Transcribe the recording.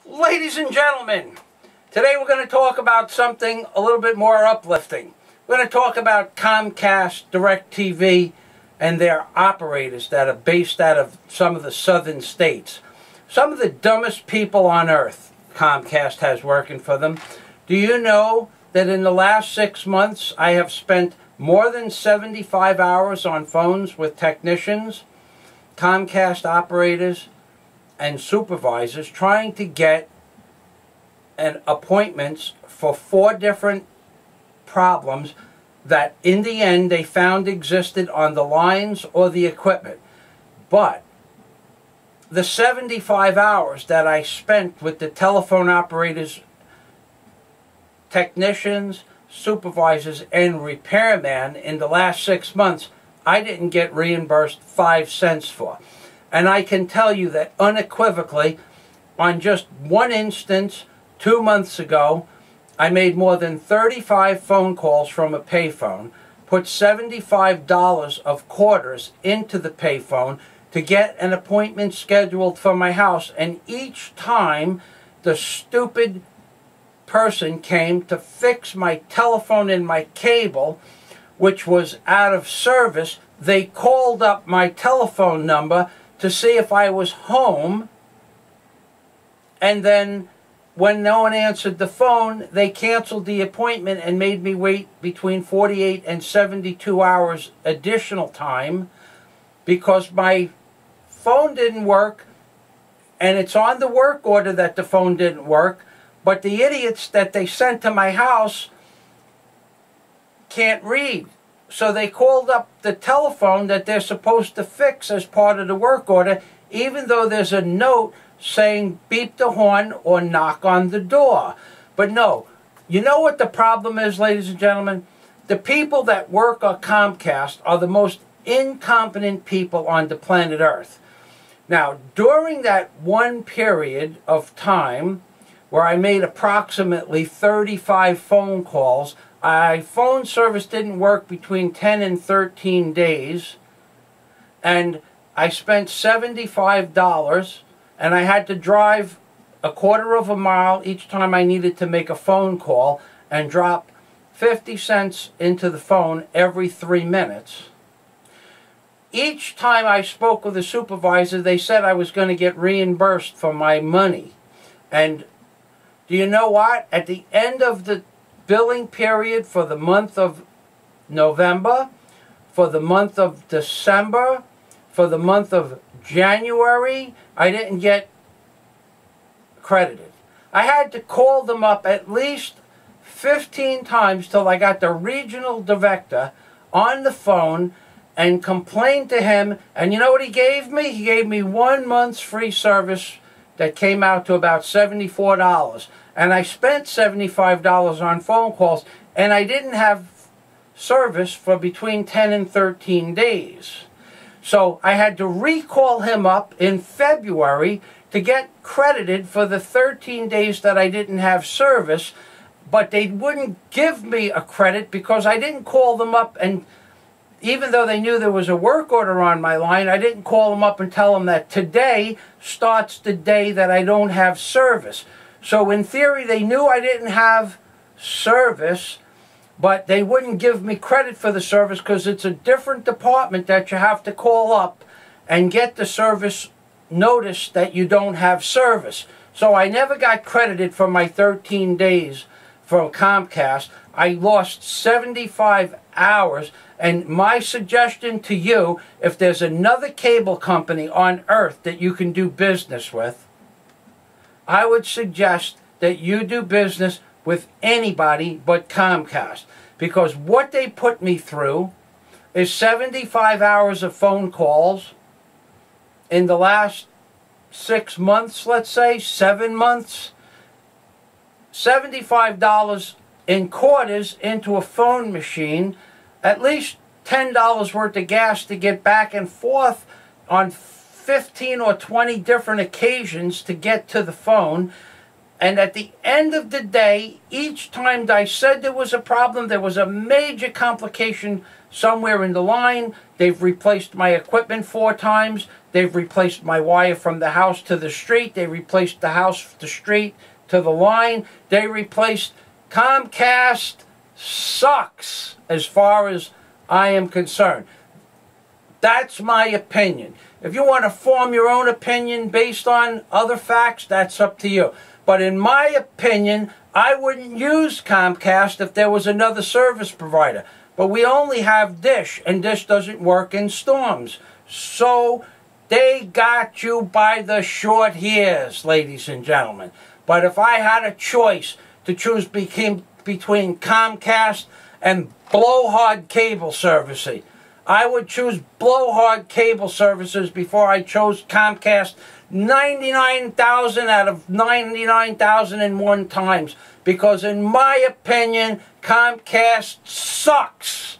Ladies and gentlemen, today we're going to talk about something a little bit more uplifting. We're going to talk about Comcast, DirecTV, and their operators that are based out of some of the southern states. Some of the dumbest people on earth Comcast has working for them. Do you know that in the last 6 months I have spent more than 75 hours on phones with technicians, Comcast operators, and supervisors trying to get appointments for 4 different problems that in the end they found existed on the lines or the equipment. But the 75 hours that I spent with the telephone operators, technicians, supervisors, and repairman in the last 6 months, I didn't get reimbursed 5 cents for. And I can tell you that unequivocally, on just one instance, 2 months ago, I made more than 35 phone calls from a payphone, put $75 of quarters into the payphone to get an appointment scheduled for my house, and each time the stupid person came to fix my telephone and my cable, which was out of service, they called up my telephone number to see if I was home, and then when no one answered the phone, they canceled the appointment and made me wait between 48 and 72 hours additional time because my phone didn't work, and it's on the work order that the phone didn't work, but the idiots that they sent to my house can't read. So they called up the telephone that they're supposed to fix as part of the work order, even though there's a note saying beep the horn or knock on the door. But no, you know what the problem is, ladies and gentlemen? The people that work on Comcast are the most incompetent people on the planet Earth. Now, during that one period of time where I made approximately 35 phone calls, phone service didn't work between 10 and 13 days, and I spent $75, and I had to drive a quarter of a mile each time I needed to make a phone call and drop 50 cents into the phone every 3 minutes. Each time I spoke with a supervisor, they said I was going to get reimbursed for my money. And do you know what? At the end of the billing period for the month of November, for the month of December, for the month of January, I didn't get credited. I had to call them up at least 15 times till I got the regional director on the phone and complained to him, and you know what he gave me? He gave me 1 month's free service that came out to about $74. And I spent $75 on phone calls, and I didn't have service for between 10 and 13 days. So I had to recall him up in February to get credited for the 13 days that I didn't have service, but they wouldn't give me a credit because I didn't call them up, and even though they knew there was a work order on my line, I didn't call them up and tell them that today starts the day that I don't have service. So in theory, they knew I didn't have service, but they wouldn't give me credit for the service because it's a different department that you have to call up and get the service notice that you don't have service. So I never got credited for my 13 days from Comcast. I lost 75 hours, and my suggestion to you, if there's another cable company on earth that you can do business with, I would suggest that you do business with anybody but Comcast, because what they put me through is 75 hours of phone calls in the last 6 months, let's say, 7 months, $75 in quarters into a phone machine, at least $10 worth of gas to get back and forth on 15 or 20 different occasions to get to the phone, And at the end of the day, each time I said there was a problem, there was a major complication somewhere in the line. They've replaced my equipment 4 times. They've replaced my wire from the house to the street. They replaced the house, the street, to the line. They replaced Comcast. Sucks as far as I am concerned. That's my opinion. If you want to form your own opinion based on other facts, that's up to you. But in my opinion, I wouldn't use Comcast if there was another service provider. But we only have Dish, and Dish doesn't work in storms. So they got you by the short hairs, ladies and gentlemen. But if I had a choice to choose between Comcast and blowhard cable servicing, I would choose blowhard cable services before I chose Comcast 99,000 out of 99,001 times. Because in my opinion, Comcast sucks.